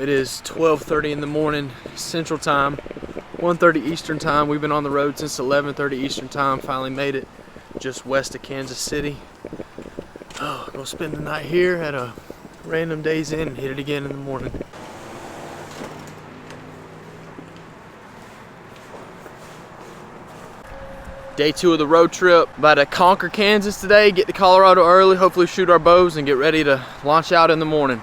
It is 12:30 in the morning Central Time, 1:30 Eastern Time. We've been on the road since 11:30 Eastern Time. Finally made it just west of Kansas City. Oh, gonna spend the night here at a random Days Inn and hit it again in the morning. Day 2 of the road trip. About to conquer Kansas today, get to Colorado early, hopefully shoot our bows and get ready to launch out in the morning.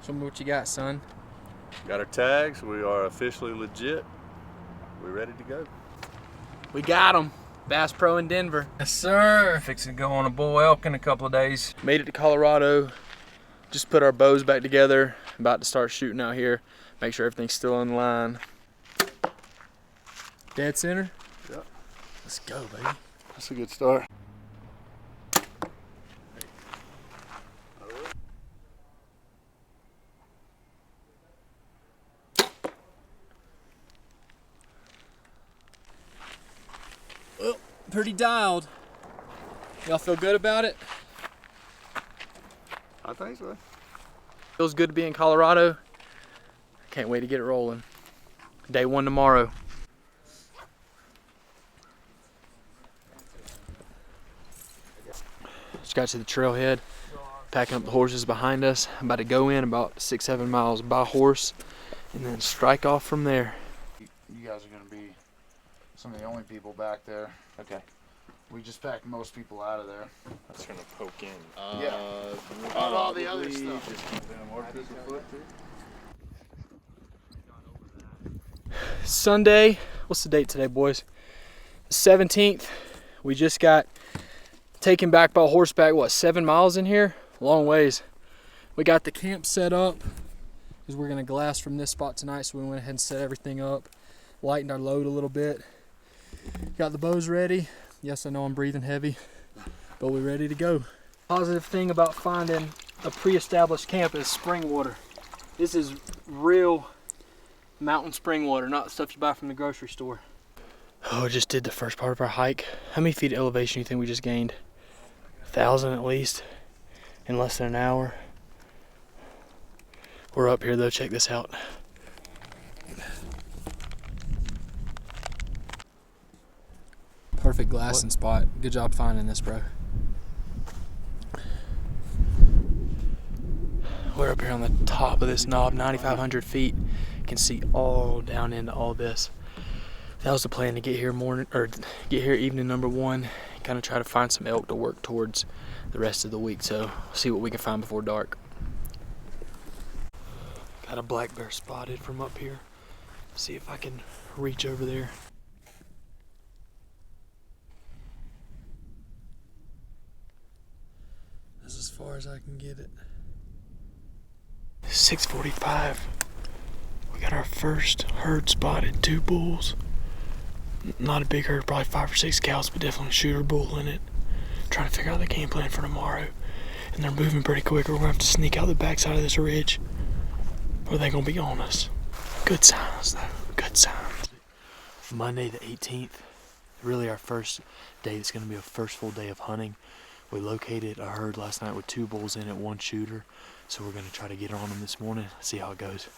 Show me what you got, son. Got our tags. We are officially legit. We're ready to go. We got them. Bass Pro in Denver. Yes, sir. Fixing to go on a bull elk in a couple of days. Made it to Colorado. Just put our bows back together. About to start shooting out here. Make sure everything's still in line. Dead center? Yep. Let's go, baby. That's a good start. Well, pretty dialed. Y'all feel good about it? I think so. Feels good to be in Colorado. Can't wait to get it rolling. Day 1 tomorrow. Just got to the trailhead, packing up the horses behind us. I'm about to go in about 6-7 miles by horse and then strike off from there. You guys are going to be some of the only people back there. Okay. We just packed most people out of there. That's gonna poke in. Yeah. About all the other stuff. Sunday, what's the date today, boys? The 17th. We just got taken back by horseback, what, 7 miles in here? Long ways. We got the camp set up because we're gonna glass from this spot tonight, so we went ahead and set everything up, lightened our load a little bit. Got the bows ready. Yes, I know I'm breathing heavy, but we're ready to go. Positive thing about finding a pre-established camp is spring water. This is real mountain spring water, not the stuff you buy from the grocery store. Oh, I just did the first part of our hike. How many feet of elevation do you think we just gained? 1,000 at least, in less than an hour. We're up here though, check this out. Perfect glassing spot. Good job finding this, bro. We're up here on the top of this knob, 9,500 feet. You can see all down into all this. That was the plan, to get here evening number 1, kind of try to find some elk to work towards the rest of the week. So see what we can find before dark. Got a black bear spotted from up here. See if I can reach over there. That's as far as I can get it. 6:45. We got our first herd spotted, 2 bulls. Not a big herd, probably 5 or 6 cows, but definitely a shooter bull in it. Trying to figure out the game plan for tomorrow. And they're moving pretty quick. We're gonna have to sneak out the backside of this ridge, or they're gonna be on us. Good signs though, good signs. Monday the 18th, really our first day. It's gonna be a first full day of hunting. We located a herd last night with 2 bulls in it, 1 shooter. So we're gonna try to get on them this morning, see how it goes.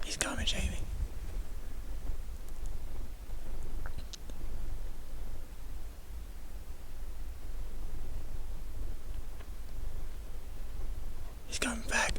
He's coming, Jamie. He's coming back.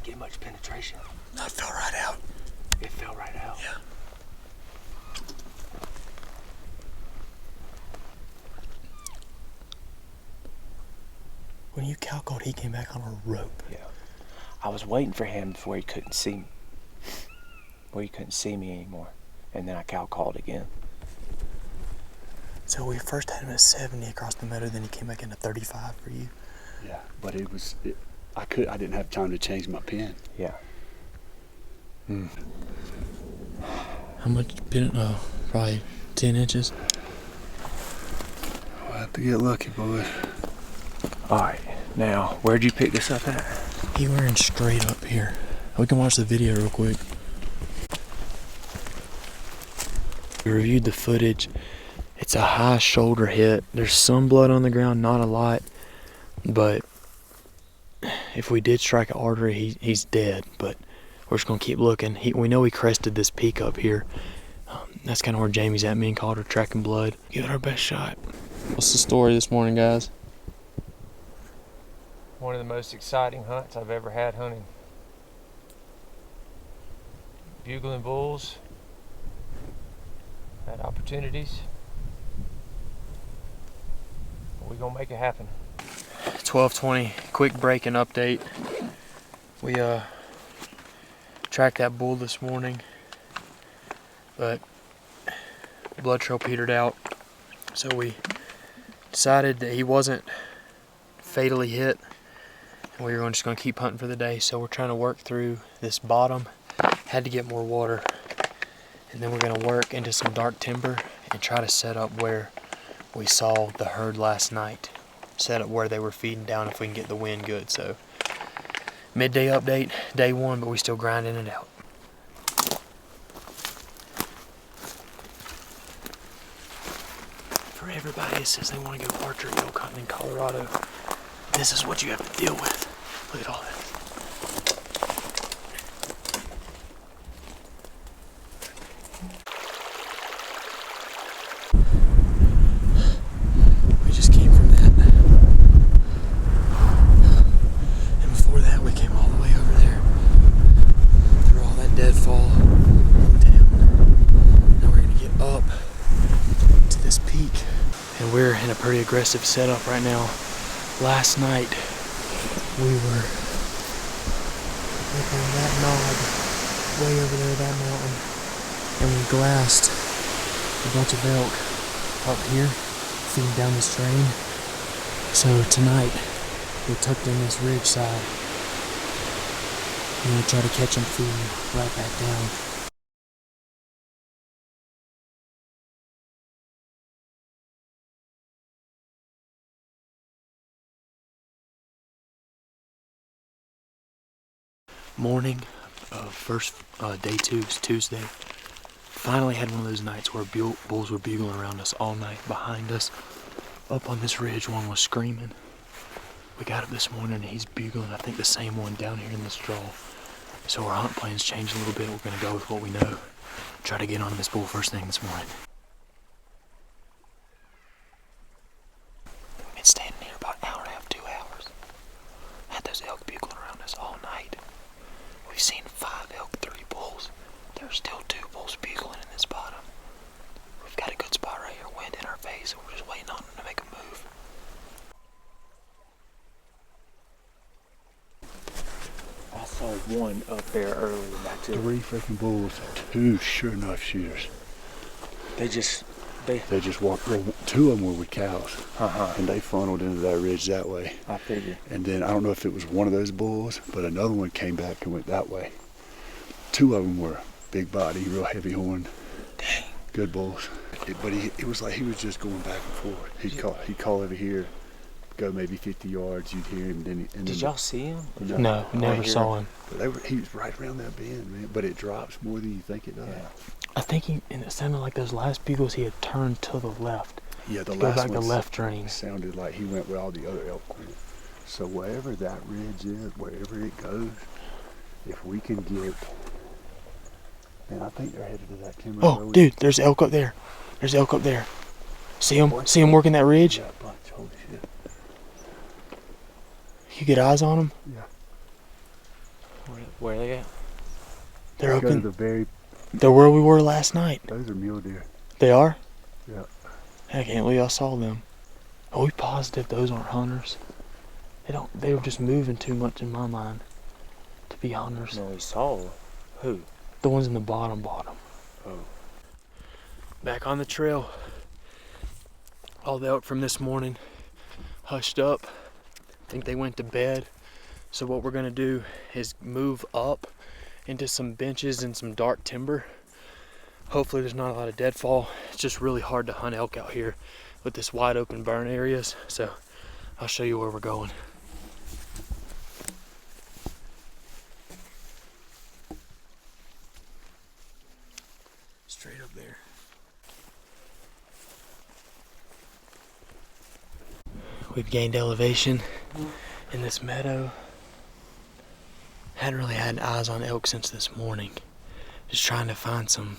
Get much penetration. No, it fell right out. It fell right out. Yeah. When you cow called, he came back on a rope. Yeah. I was waiting for him where he couldn't see me. Where he couldn't see me anymore. And then I cow called again. So we first had him at 70 across the meadow, then he came back into 35 for you. Yeah, but I didn't have time to change my pin. Yeah. How much pin? Oh, probably 10 inches. I'll have to get lucky, boys. Alright, now, where'd you pick this up at? He wearing straight up here. We can watch the video real quick. We reviewed the footage. It's a high shoulder hit. There's some blood on the ground, not a lot, but if we did strike an artery, he's dead. But we're just gonna keep looking. We know he crested this peak up here. That's kind of where Jamie's at. Me and Calder tracking blood. Give it our best shot. What's the story this morning, guys? One of the most exciting hunts I've ever had hunting. Bugling bulls. Had opportunities. But we're gonna make it happen. 12:20, quick break and update. We tracked that bull this morning, but blood trail petered out, so we decided that he wasn't fatally hit, and we were just going to keep hunting for the day. So we're trying to work through this bottom. Had to get more water, and then we're going to work into some dark timber and try to set up where we saw the herd last night. Set up where they were feeding down if we can get the wind good. So midday update, day one, but we still grinding it out. For everybody that says they want to go archery elk hunting in Colorado, this is what you have to deal with. Look at all this. We just came from that. And before that, we came all the way over there. Through all that deadfall down. Now we're going to get up to this peak. And we're in a pretty aggressive setup right now. Last night, we were up on that knob, way over there, that mountain. And we glassed a bunch of elk up here, feeding down this drain. So tonight, we're tucked in this ridge side. And we'll try to catch them feeding right back down. Morning of first day two, it's Tuesday. Finally had one of those nights where bulls were bugling around us all night. Behind us, up on this ridge, one was screaming. We got up this morning and he's bugling, I think the same one down here in this draw. So our hunt plans changed a little bit. We're gonna go with what we know. Try to get on this bull first thing this morning. We've been standing here about an hour and a half saw one up there early, and that's it. 3 freaking bulls, 2 sure enough shooters. They just walked. 2 of them were with cows, Uh-huh. and they funneled into that ridge that way. I figure. And then I don't know if it was one of those bulls, but another one came back and went that way. 2 of them were big body, real heavy horn. Dang. Good bulls. But it was like he was just going back and forth. He'd call over here, go maybe 50 yards. You'd hear him. Did y'all see him? No, never saw him. But he was right around that bend, man. But it drops more than you think it does. Yeah. I think and it sounded like those last bugles he had turned to the left. Yeah, the Go last back the one left drain. sounded like he went where all the other elk went. So wherever that ridge is, wherever it goes, if we can get, man, I think they're headed to that timber. Oh, dude, there's elk up there. There's elk up there. See him? See him working that ridge? Yeah, bunch. Holy shit. You get eyes on them? Yeah. Where are they at? They're Go to open. the very. They're where we were last night. Those are mule deer. They are? Yeah. I can't believe I saw them. Are we positive those aren't hunters? They were just moving too much in my mind to be hunters. No, we saw. Who? The ones in the bottom. Oh. Back on the trail. All the elk from this morning hushed up. I think they went to bed. So what we're gonna do is move up into some benches and some dark timber. Hopefully there's not a lot of deadfall. It's just really hard to hunt elk out here with this wide open burn areas. So I'll show you where we're going. Straight up there. We've gained elevation in this meadow. Hadn't really had eyes on elk since this morning. Just trying to find some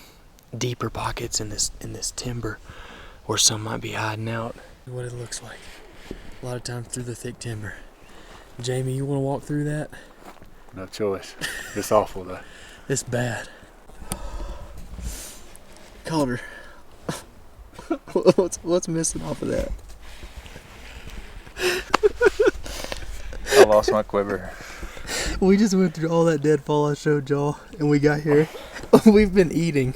deeper pockets in this timber where some might be hiding out. What it looks like. A lot of times through the thick timber. Jamie, you want to walk through that? No choice. It's awful though. It's bad. Calder. what's missing off of that? I lost my quiver. We just went through all that deadfall I showed y'all, and we got here. We've been eating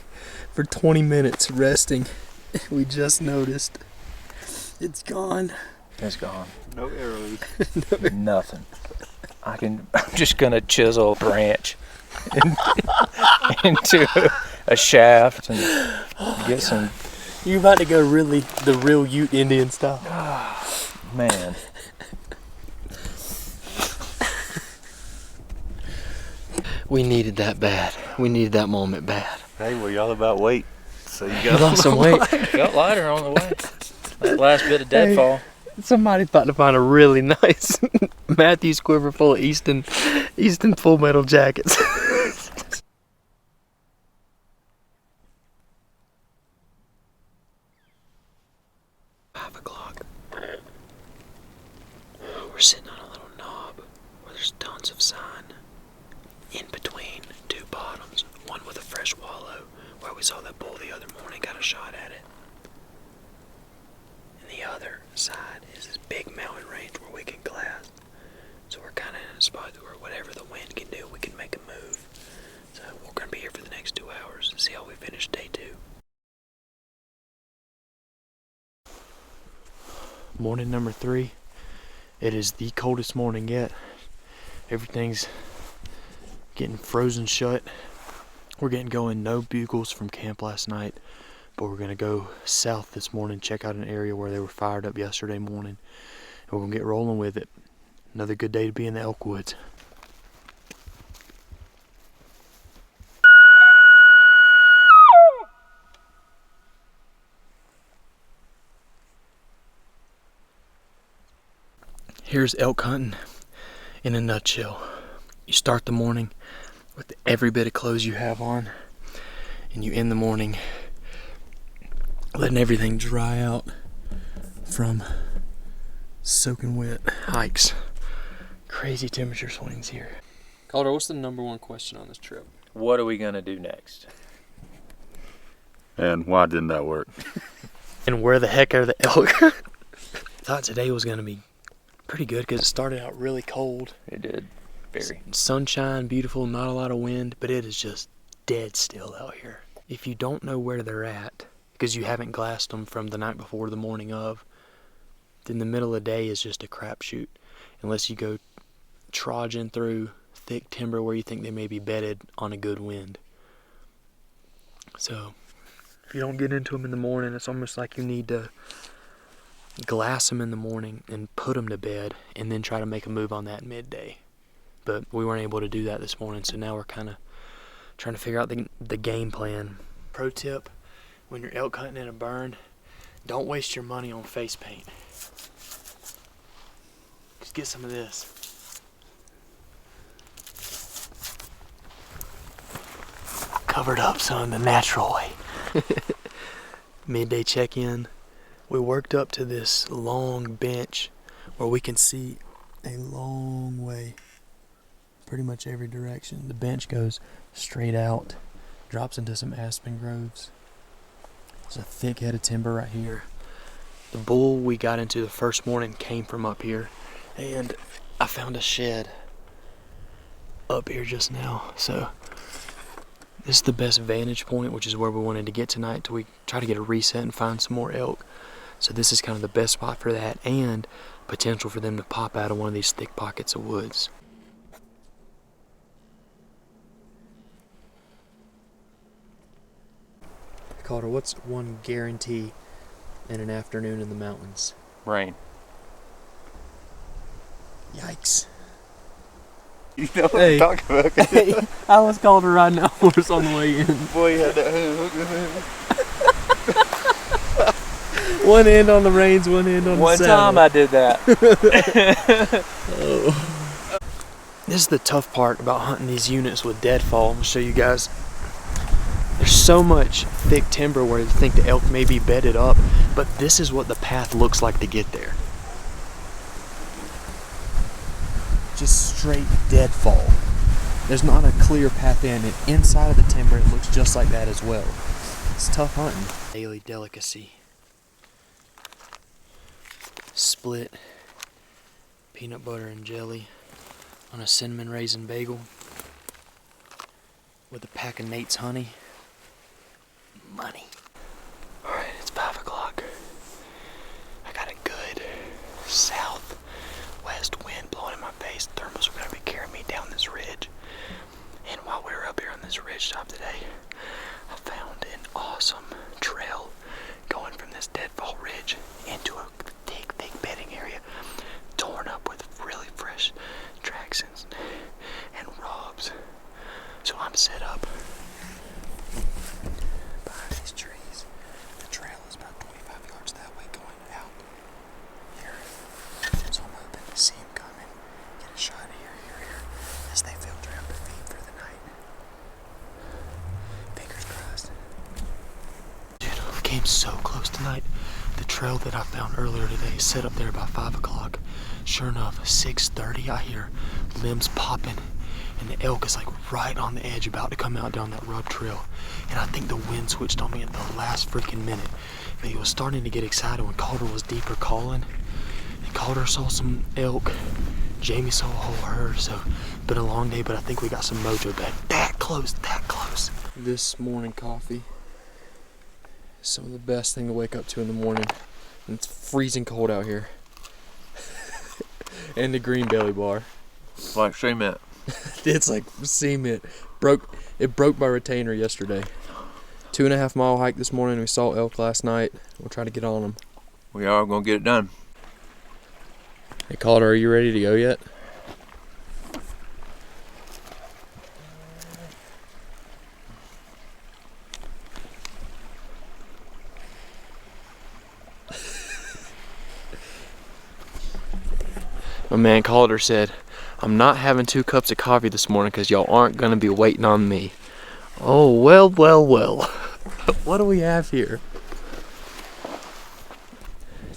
for 20 minutes, resting. We just noticed. It's gone. It's gone. No arrows. Nothing. I'm just gonna chisel a branch into a shaft and get some. You're about to go the real Ute Indian style. Man. We needed that bad. We needed that moment bad. Hey, well, y'all about weight. So you You got lost some weight. Felt lighter on the way. That last bit of deadfall. Somebody's about to find a really nice Matthews quiver full of Easton Full Metal jackets. 5 o'clock. We're sitting on a little knob where there's tons of sign. In between 2 bottoms, one with a fresh wallow, where we saw that bull the other morning, got a shot at it. And the other side is this big mountain range where we can glass. So we're kind of in a spot where whatever the wind can do, we can make a move. So we're going to be here for the next 2 hours to see how we finish day 2. Morning number 3. It is the coldest morning yet. Everything's getting frozen shut. We're getting going. No bugles from camp last night, but we're gonna go south this morning, check out an area where they were fired up yesterday morning, and we're gonna get rolling with it. Another good day to be in the elk woods. Here's elk hunting in a nutshell. You start the morning with every bit of clothes you have on, and you end the morning letting everything dry out from soaking wet hikes. Crazy temperature swings here. Calder, what's the number 1 question on this trip? What are we gonna do next? And why didn't that work? And where the heck are the elk? Thought today was gonna be pretty good because it started out really cold. It did. Very. Sunshine, beautiful, not a lot of wind, but it is just dead still out here. If you don't know where they're at, because you haven't glassed them from the night before the morning of, then the middle of the day is just a crapshoot. Unless you go trudging through thick timber where you think they may be bedded on a good wind. So, if you don't get into them in the morning, it's almost like you need to glass them in the morning and put them to bed and then try to make a move on that midday. But we weren't able to do that this morning, so now we're kind of trying to figure out the game plan. Pro tip, when you're elk hunting in a burn, don't waste your money on face paint. Just get some of this. Covered up, son, the natural way. Midday check-in. We worked up to this long bench where we can see a long way, pretty much every direction. The bench goes straight out, drops into some aspen groves. There's a thick head of timber right here. The bull we got into the first morning came from up here, and I found a shed up here just now. So this is the best vantage point, which is where we wanted to get tonight till we try to get a reset and find some more elk. So this is kind of the best spot for that, and potential for them to pop out of one of these thick pockets of woods. Calder, what's one guarantee in an afternoon in the mountains? Rain. Yikes. You know what Hey. I'm talking about. Hey, I was Calder riding a horse on the way in. Boy, you had that hook. One end on the reins, one end on One the saddle. time I did that. This is the tough part about hunting these units with deadfall. I'm going to show you guys. There's so much thick timber where you think the elk may be bedded up, but this is what the path looks like to get there. Just straight deadfall. There's not a clear path in, and inside of the timber it looks just like that as well. It's tough hunting. Daily delicacy. Split peanut butter and jelly on a cinnamon raisin bagel with a pack of Nate's honey. Money. Alright, it's 5 o'clock. I got a good southwest wind blowing in my face. Thermals are going to be carrying me down this ridge. And while we were up here on this ridge top today, I found an awesome trail going from this deadfall ridge into a thick bedding area, torn up with really fresh tracks and rubs. So I'm set up behind these trees. The trail is about 25 yards that way going out here. So I'm hoping to see him coming, get a shot here, as they filter out their feed for the night. Fingers crossed. Dude, we came so close tonight. The trail that I found earlier today set up there about 5 o'clock. Sure enough, 6:30, I hear limbs popping, and the elk is like right on the edge, about to come out down that rub trail. And I think the wind switched on me at the last freaking minute. But he was starting to get excited when Calder was deeper calling. And Calder saw some elk. Jamie saw a whole herd, so it's been a long day, but I think we got some mojo back. That close. This morning coffee. Some of the best thing to wake up to in the morning. And it's freezing cold out here. And the green belly bar. Like cement. It's like cement. It broke my retainer yesterday. 2.5 mile hike this morning. We saw elk last night. We'll try to get on them. We are going to get it done. Hey Calder, are you ready to go yet? My man Calder said, I'm not having 2 cups of coffee this morning because y'all aren't going to be waiting on me. Oh, well. What do we have here?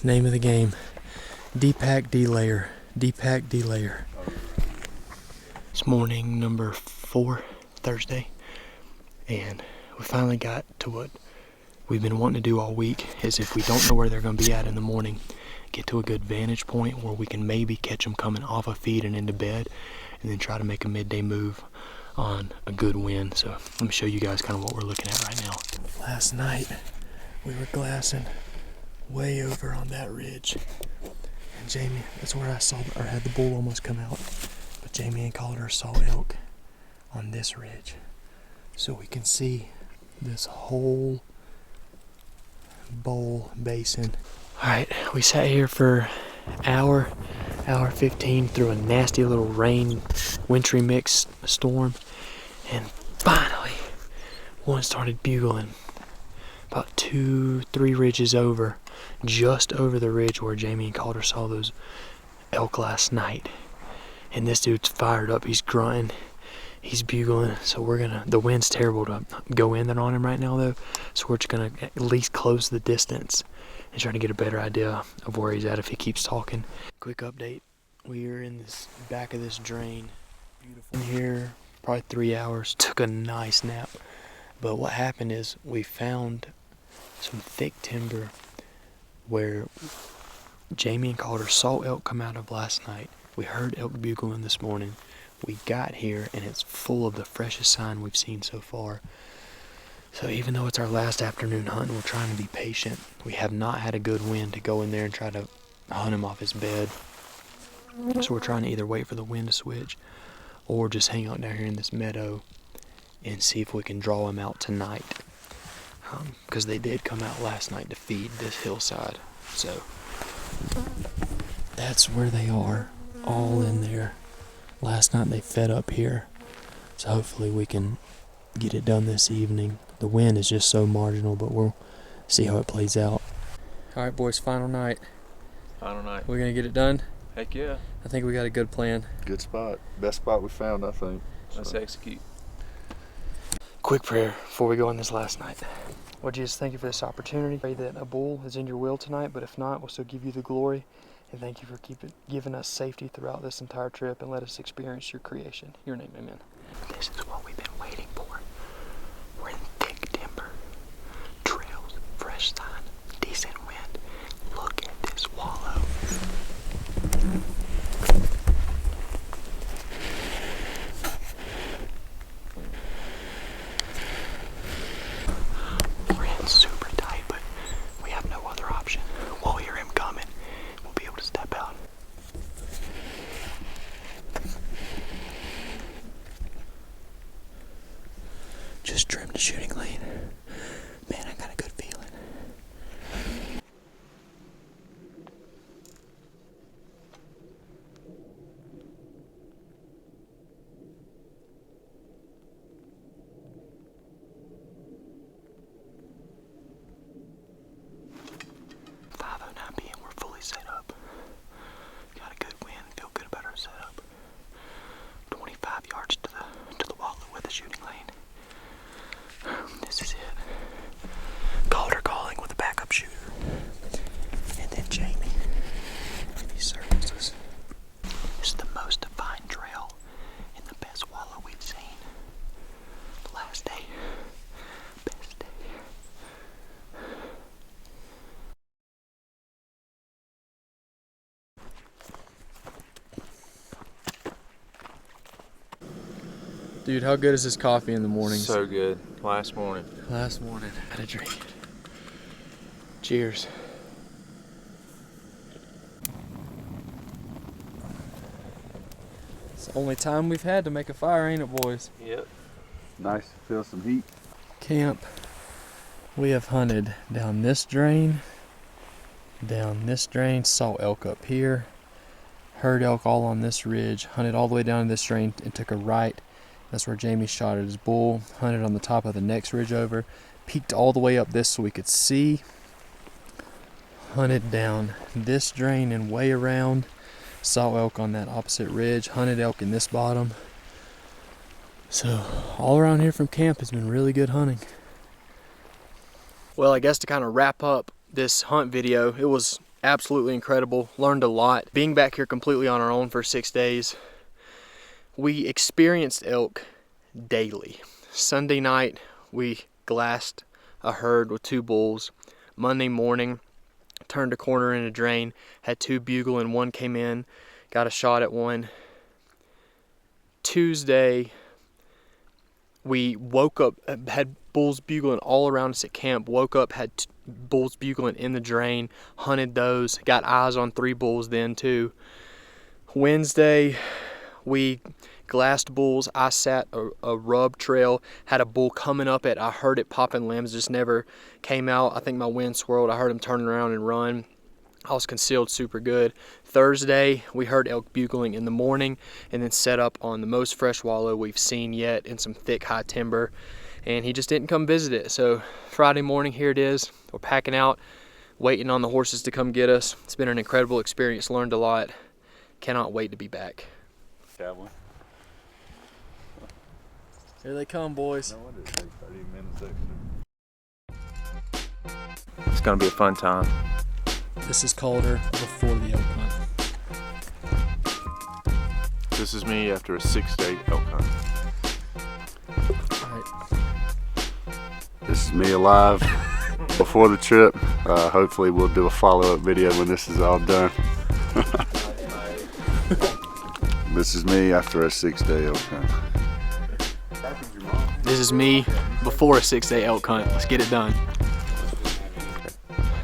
Name of the game. D-pack, D-layer. D-pack, D-layer. It's morning number 4, Thursday. And we finally got to what we've been wanting to do all week, is if we don't know where they're going to be at in the morning, get to a good vantage point where we can maybe catch them coming off a feed and into bed, and then try to make a midday move on a good win. So let me show you guys kind of what we're looking at right now. Last night we were glassing way over on that ridge, and Jamie, that's where I saw or had the bull almost come out, but Jamie and Calder saw elk on this ridge, so we can see this whole bowl basin. All right, we sat here for hour 15 through a nasty little rain, wintry mix storm, and finally one started bugling about 2-3 ridges over, just over the ridge where Jamie and Calder saw those elk last night. And this dude's fired up, he's grunting, he's bugling. So the wind's terrible to go in there on him right now though, so we're just gonna at least close the distance and try to get a better idea of where he's at if he keeps talking. Quick update, we are in this back of this drain, beautiful in here, probably 3 hours, took a nice nap. But what happened is we found some thick timber where Jamie and Calder saw elk come out of last night. We heard elk bugling this morning. We got here and it's full of the freshest sign we've seen so far. So even though it's our last afternoon hunt, we're trying to be patient. We have not had a good wind to go in there and try to hunt him off his bed. So we're trying to either wait for the wind to switch or just hang out down here in this meadow and see if we can draw him out tonight. Because they did come out last night to feed this hillside. So that's where they are, all in there. Last night they fed up here. So hopefully we can get it done this evening. The wind is just so marginal, but we'll see how it plays out. All right, boys, final night. Final night. We're gonna get it done. Heck yeah. I think we got a good plan. Good spot. Best spot we found, I think. Let's execute. Quick prayer before we go on this last night. Lord Jesus, thank you for this opportunity. Pray that a bull is in your will tonight, but if not, we'll still give you the glory. And thank you for giving us safety throughout this entire trip and let us experience your creation. In your name, amen. This is what we've been waiting for. We're in thick timber, trails, fresh sign, decent wind. Look at this wallow. We're in super tight, but we have no other option. We'll hear him coming. We'll be able to step out. Just trimmed the shooting lane. Man, I got a good feeling. We're fully set up. Got a good wind, feel good about our setup. 25 yards to the wallow with the shooting lane. This is it. Calder calling with a backup shooter. And then Jamie. He circles us. This is the most defined trail and the best wallow we've seen. Last day. Best day. Dude, how good is this coffee in the morning? So good. Last morning. Last morning, had a drink. Cheers. It's the only time we've had to make a fire, ain't it, boys? Yep. Nice to feel some heat. Camp. We have hunted down this drain, saw elk up here, heard elk all on this ridge, hunted all the way down this drain and took a right. That's where Jamie shot at his bull, hunted on the top of the next ridge over, peeked all the way up this so we could see, hunted down this drain and way around, saw elk on that opposite ridge, hunted elk in this bottom. So all around here from camp has been really good hunting. Well, I guess to kind of wrap up this hunt video, it was absolutely incredible. Learned a lot. Being back here completely on our own for 6 days, we experienced elk daily. Sunday night, we glassed a herd with 2 bulls. Monday morning, turned a corner in a drain, had 2 bugle and 1 came in, got a shot at one. Tuesday, we woke up, had bulls bugling all around us at camp. Woke up, had bulls bugling in the drain, hunted those, got eyes on 3 bulls then too. Wednesday, we glassed bulls. I sat a rub trail, had a bull coming up it. I heard it popping limbs, just never came out. I think my wind swirled. I heard him turning around and run. I was concealed super good. Thursday, we heard elk bugling in the morning and then set up on the most fresh wallow we've seen yet in some thick high timber, and he just didn't come visit it. So Friday morning, here it is. We're packing out, waiting on the horses to come get us. It's been an incredible experience, learned a lot. Cannot wait to be back. Cowboy. Here they come, boys. No wonder it takes 30 minutes extra. It's gonna be a fun time. This is Calder before the elk hunt. This is me after a 6-day elk hunt. All right. This is me alive before the trip. Hopefully we'll do a follow-up video when this is all done. This is me after a 6-day elk hunt. This is me before a 6-day elk hunt. Let's get it done.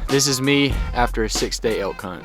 This is me after a 6-day elk hunt.